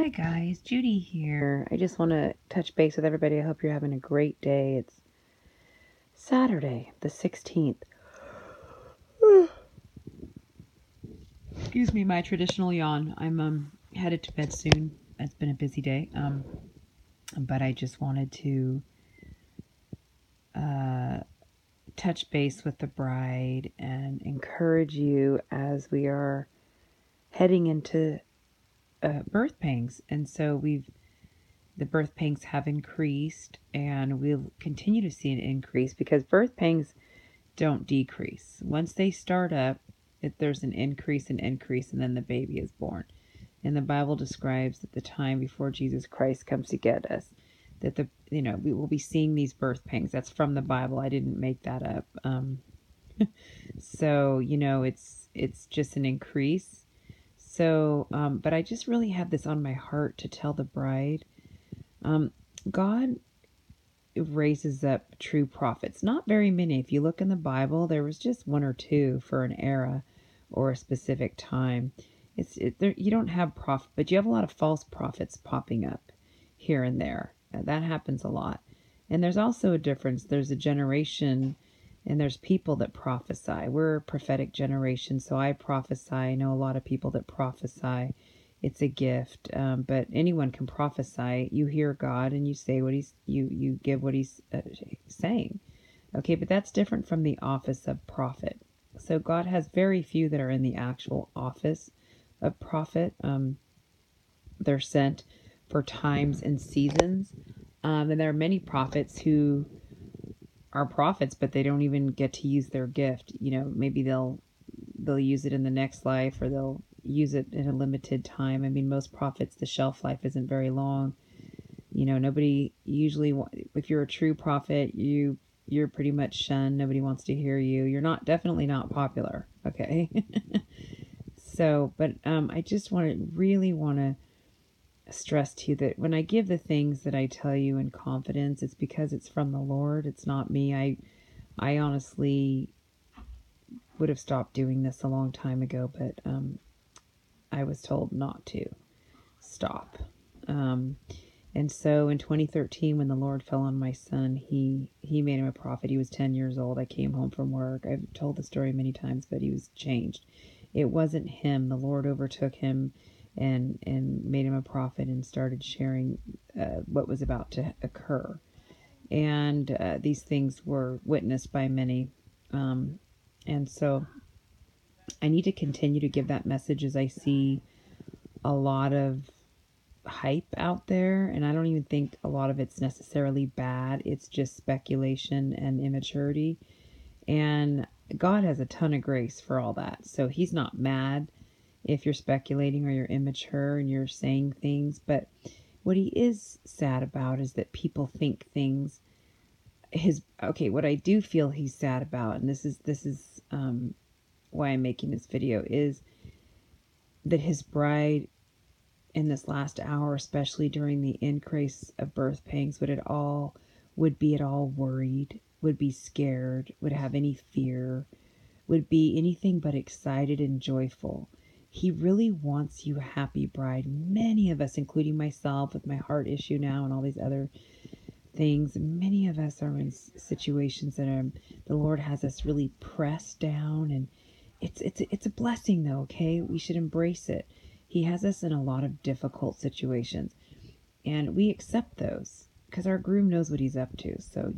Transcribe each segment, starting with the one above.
Hi guys, Judy here. I just want to touch base with everybody. I hope you're having a great day. It's Saturday, the 16th. Excuse me, my traditional yawn. I'm headed to bed soon. It's been a busy day. But I just wanted to touch base with the bride and encourage you as we are heading into birth pangs. And so the birth pangs have increased, and we'll continue to see an increase because birth pangs don't decrease. Once they start up, there's an increase, and then the baby is born. And the Bible describes that the time before Jesus Christ comes to get us, that we will be seeing these birth pangs. That's from the Bible. I didn't make that up. So it's just an increase. So, but I just really have this on my heart to tell the bride. God raises up true prophets. Not very many. If you look in the Bible, there was just one or two for an era or a specific time. You don't have prophet, but you have a lot of false prophets popping up here and there. That happens a lot. And there's also a difference. There's a generation and there's people that prophesy. We're a prophetic generation, so I prophesy. I know a lot of people that prophesy. It's a gift, but anyone can prophesy. You hear God and you say what you give what he's saying. Okay, but that's different from the office of prophet. So God has very few that are in the actual office of prophet. They're sent for times and seasons. And there are many prophets who are prophets, but they don't even get to use their gift. Maybe they'll use it in the next life, or they'll use it in a limited time. I mean, most prophets, the shelf life isn't very long. Nobody usually, if you're a true prophet, you're pretty much shunned. Nobody wants to hear you. You're definitely not popular. Okay. So, but I just really want to stress to you that when I give the things that I tell you in confidence, it's because it's from the Lord. It's not me. I honestly would have stopped doing this a long time ago, but I was told not to stop. And so in 2013, when the Lord fell on my son, he made him a prophet. He was 10 years old. I came home from work. I've told the story many times, but he was changed. It wasn't him. The Lord overtook him and made him a prophet and started sharing what was about to occur. And these things were witnessed by many. And so I need to continue to give that message as I see a lot of hype out there, and I don't even think a lot of it's necessarily bad. It's just speculation and immaturity, and God has a ton of grace for all that. So he's not mad if you're speculating or you're immature and you're saying things, but what he is sad about is that people think things what I do feel he's sad about, and this is why I'm making this video, is that his bride in this last hour, especially during the increase of birth pangs, would be at all worried, would be scared, would have any fear, would be anything but excited and joyful. He really wants you happy, bride. Many of us, including myself with my heart issue now and all these other things, many of us are in situations that the Lord has us really pressed down, and it's a blessing though, okay? We should embrace it. He has us in a lot of difficult situations, and we accept those because our groom knows what he's up to. So,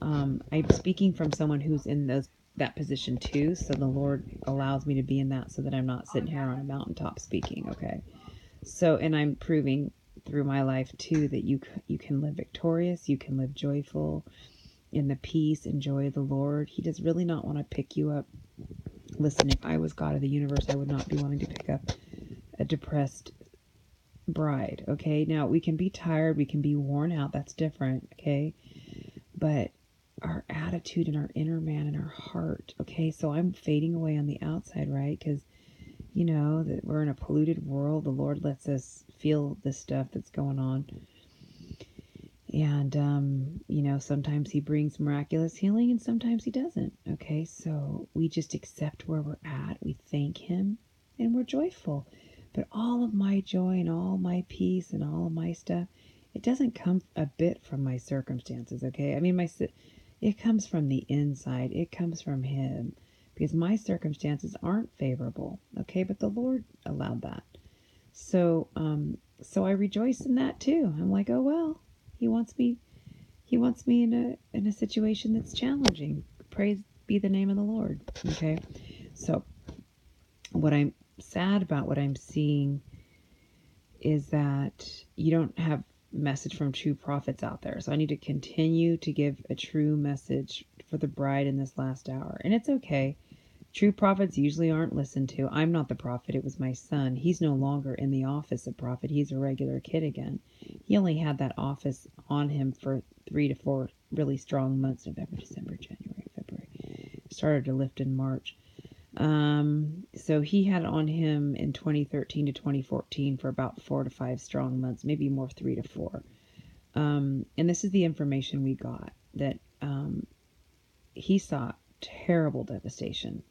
I'm speaking from someone who's in that position too. So the Lord allows me to be in that so that I'm not sitting here on a mountaintop speaking. Okay. So, and I'm proving through my life too that you can live victorious, you can live joyful in the peace and joy of the Lord. He does really not want to pick you up. Listen, if I was God of the universe, I would not be wanting to pick up a depressed bride. Okay. Now we can be tired, we can be worn out. That's different. Okay. But our attitude and our inner man and our heart. Okay. So I'm fading away on the outside, right? Because that we're in a polluted world. The Lord lets us feel the stuff that's going on. And, sometimes he brings miraculous healing and sometimes he doesn't. Okay. So we just accept where we're at. We thank him and we're joyful. But all of my joy and all my peace and all of my stuff, it doesn't come a bit from my circumstances, okay? I mean, it comes from the inside. It comes from Him, because my circumstances aren't favorable, okay? But the Lord allowed that. So I rejoice in that too. I'm like, oh well, He wants me. He wants me in a situation that's challenging. Praise be the name of the Lord. Okay. So what I'm sad about, what I'm seeing, is that you don't have message from true prophets out there. So I need to continue to give a true message for the bride in this last hour. And it's okay. True prophets usually aren't listened to. I'm not the prophet. It was my son. He's no longer in the office of prophet. He's a regular kid again. He only had that office on him for 3 to 4 really strong months: November, December, January, February. Started to lift in March. So he had it on him in 2013 to 2014 for about 4 to 5 strong months, maybe more, 3 to 4. And this is the information we got, that he saw terrible devastation.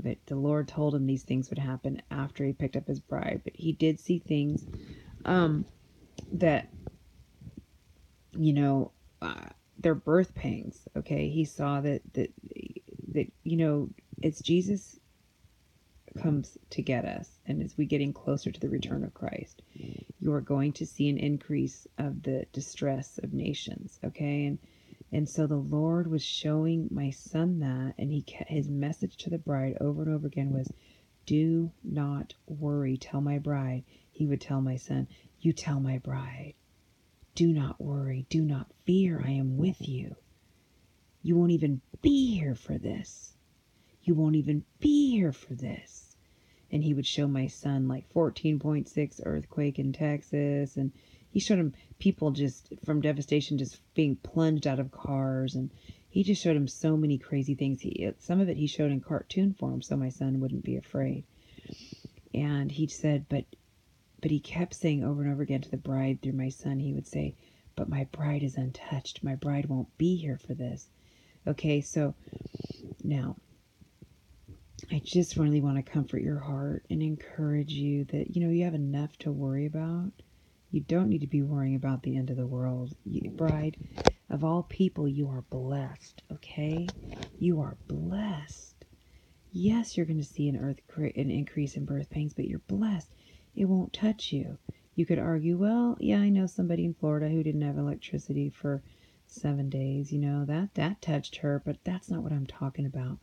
But the Lord told him these things would happen after he picked up his bride. But he did see things that, you know, they're birth pangs. Okay, he saw that as Jesus comes to get us, and as we getting closer to the return of Christ, you are going to see an increase of the distress of nations. Okay, and so the Lord was showing my son that, and his message to the bride over and over again was, do not worry, tell my bride. He would tell my son, you tell my bride, do not worry, do not fear, I am with you. You won't even be here for this. You won't even be here for this. And he would show my son like 14.6 earthquake in Texas, and he showed him people just from devastation just being plunged out of cars, and he just showed him so many crazy things. Some of it he showed in cartoon form so my son wouldn't be afraid. And he said, but he kept saying over and over again to the bride through my son, he would say, but my bride is untouched. My bride won't be here for this. Okay, so now I just really want to comfort your heart and encourage you that, you have enough to worry about. You don't need to be worrying about the end of the world. Bride, of all people, you are blessed, okay? You are blessed. Yes, you're going to see an increase in birth pains, but you're blessed. It won't touch you. You could argue, well, yeah, I know somebody in Florida who didn't have electricity for 7 days. That touched her, but that's not what I'm talking about.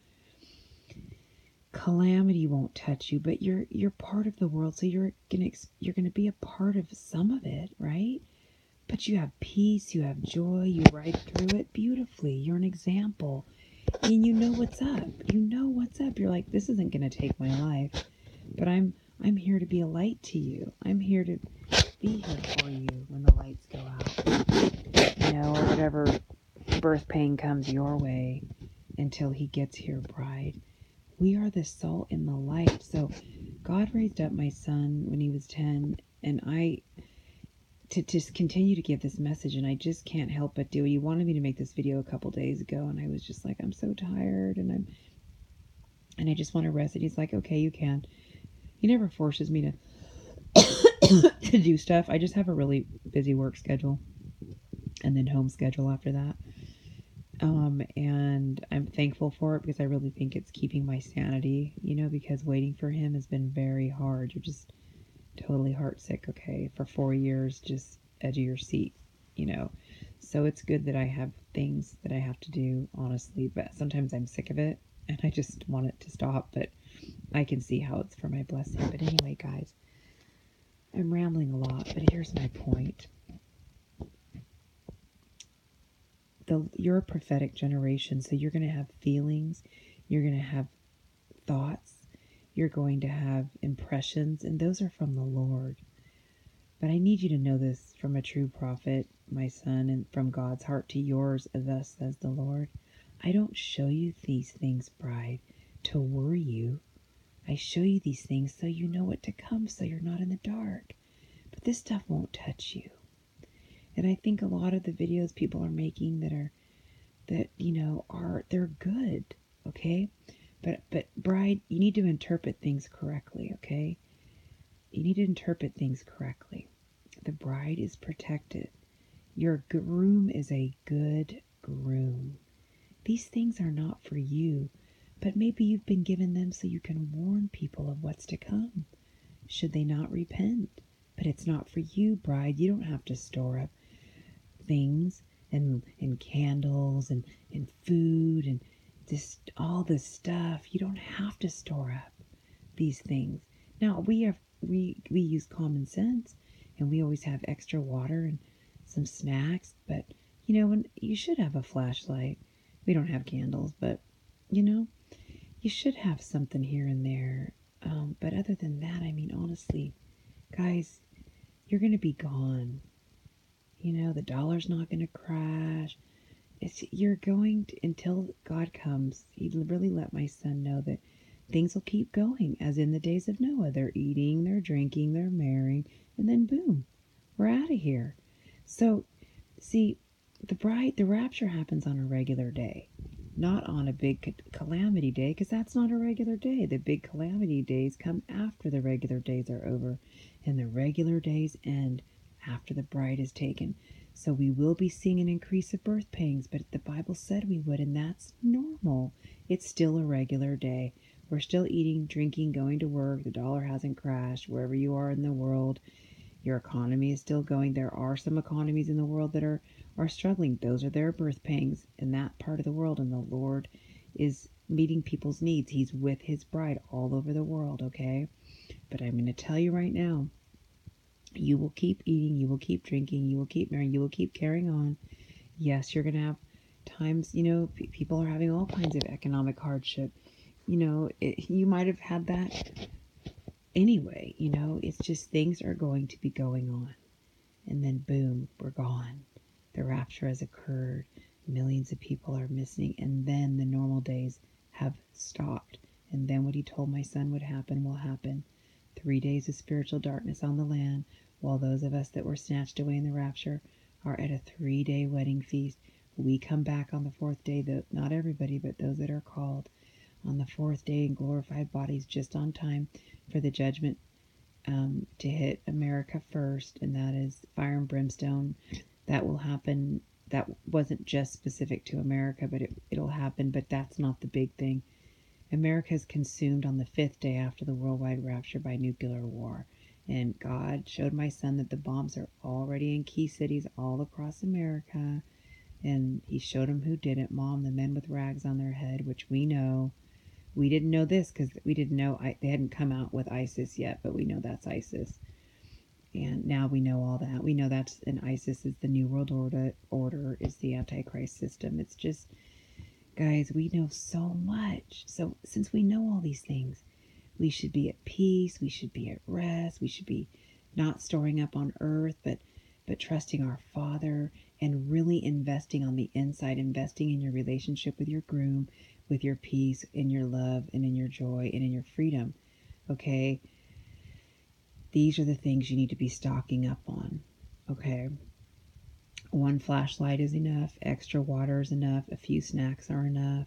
Calamity won't touch you, but you're part of the world, so you're gonna be a part of some of it, right? But you have peace, you have joy, you ride through it beautifully. You're an example, and you know what's up. You know what's up. You're like, this isn't gonna take my life, but I'm here to be a light to you. I'm here to be here for you when the lights go out, or whatever birth pain comes your way until He gets here, bride. We are the salt and the light. So God raised up my son when he was 10, and to just continue to give this message, and I just can't help but do it. He wanted me to make this video a couple days ago, and I was just like, I'm so tired, and I just want to rest. And he's like, okay, you can. He never forces me to to do stuff. I just have a really busy work schedule and then home schedule after that. And I'm thankful for it, because I really think it's keeping my sanity, because waiting for him has been very hard. You're just totally heartsick, okay, for 4 years, just edge of your seat, So it's good that I have things that I have to do, honestly, but sometimes I'm sick of it and I just want it to stop, but I can see how it's for my blessing. But anyway, guys, I'm rambling a lot, but here's my point. You're a prophetic generation, so you're going to have feelings, you're going to have thoughts, you're going to have impressions, and those are from the Lord. But I need you to know this from a true prophet, my son, and from God's heart to yours, thus says the Lord. I don't show you these things, bride, to worry you. I show you these things so you know what to come, so you're not in the dark. But this stuff won't touch you. And I think a lot of the videos people are making they're good, okay? But bride, you need to interpret things correctly, okay? you need to interpret things correctly. The bride is protected. Your groom is a good groom. These things are not for you, but maybe you've been given them so you can warn people of what's to come, should they not repent. But it's not for you, bride. You don't have to store up things and candles and food and just all this stuff. You don't have to store up these things. Now we use common sense, and we always have extra water and some snacks, but when you should have a flashlight. We don't have candles, but you should have something here and there. But other than that, I mean, honestly, guys, you're going to be gone. The dollar's not going to crash. You're going to, until God comes. He really let my son know that things will keep going, as in the days of Noah. They're eating, they're drinking, they're marrying, and then boom, we're out of here. So, see, the rapture happens on a regular day, not on a big calamity day, because that's not a regular day. The big calamity days come after the regular days are over, and the regular days end after the bride is taken. So we will be seeing an increase of birth pangs, but the Bible said we would, and that's normal. It's still a regular day. We're still eating, drinking, going to work. The dollar hasn't crashed. Wherever you are in the world, your economy is still going. There are some economies in the world that are struggling. Those are their birth pangs in that part of the world, and the Lord is meeting people's needs. He's with his bride all over the world, okay? But I'm going to tell you right now, you will keep eating, you will keep drinking, you will keep marrying, you will keep carrying on. Yes, you're going to have times, people are having all kinds of economic hardship. You might have had that anyway. It's just things are going to be going on. And then boom, we're gone. The rapture has occurred. Millions of people are missing. And then the normal days have stopped. And then what he told my son would happen will happen. 3 days of spiritual darkness on the land, while those of us that were snatched away in the rapture are at a 3-day wedding feast. We come back on the 4th day, not everybody, but those that are called, on the 4th day in glorified bodies, just on time for the judgment to hit America first, and that is fire and brimstone. That will happen. That wasn't just specific to America, but it'll happen, but that's not the big thing. America is consumed on the 5th day after the worldwide rapture by nuclear war. And God showed my son that the bombs are already in key cities all across America. And he showed him who did it, Mom, the men with rags on their head, which we know. We didn't know this because we didn't know they hadn't come out with ISIS yet, but we know that's ISIS. And now we know all that. We know that's, and ISIS is the New World Order is the Antichrist system. It's just, guys, we know so much. So since we know all these things, we should be at peace. We should be at rest. We should be not storing up on earth, but trusting our Father and really investing on the inside, investing in your relationship with your groom, with your peace, in your love, and in your joy, and in your freedom. Okay? These are the things you need to be stocking up on. Okay? One flashlight is enough. Extra water is enough. A few snacks are enough.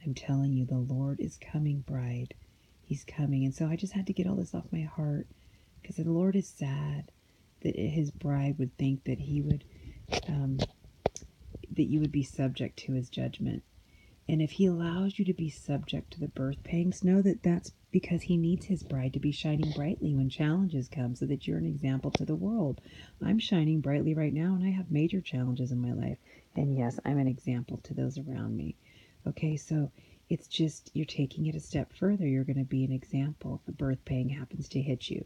I'm telling you, the Lord is coming, bride. He's coming. And so I just had to get all this off my heart, because the Lord is sad that his bride would think that he would, that you would be subject to his judgment. And if he allows you to be subject to the birth pangs, know that that's because he needs his bride to be shining brightly when challenges come, so that you're an example to the world. I'm shining brightly right now, and I have major challenges in my life. And yes, I'm an example to those around me. Okay, so it's just, you're taking it a step further. You're going to be an example if a birth pang happens to hit you.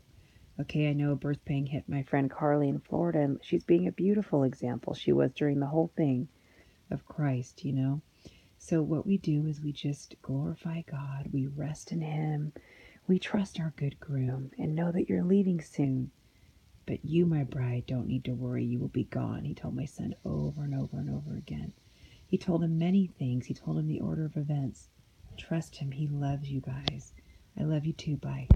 Okay, I know a birth pang hit my friend Carly in Florida, and she's being a beautiful example. She was during the whole thing of Christ, So what we do is we just glorify God. We rest in him. We trust our good groom and know that you're leaving soon. But you, my bride, don't need to worry. You will be gone. He told my son over and over and over again. He told him many things. He told him the order of events. Trust him. He loves you guys. I love you too. Bye.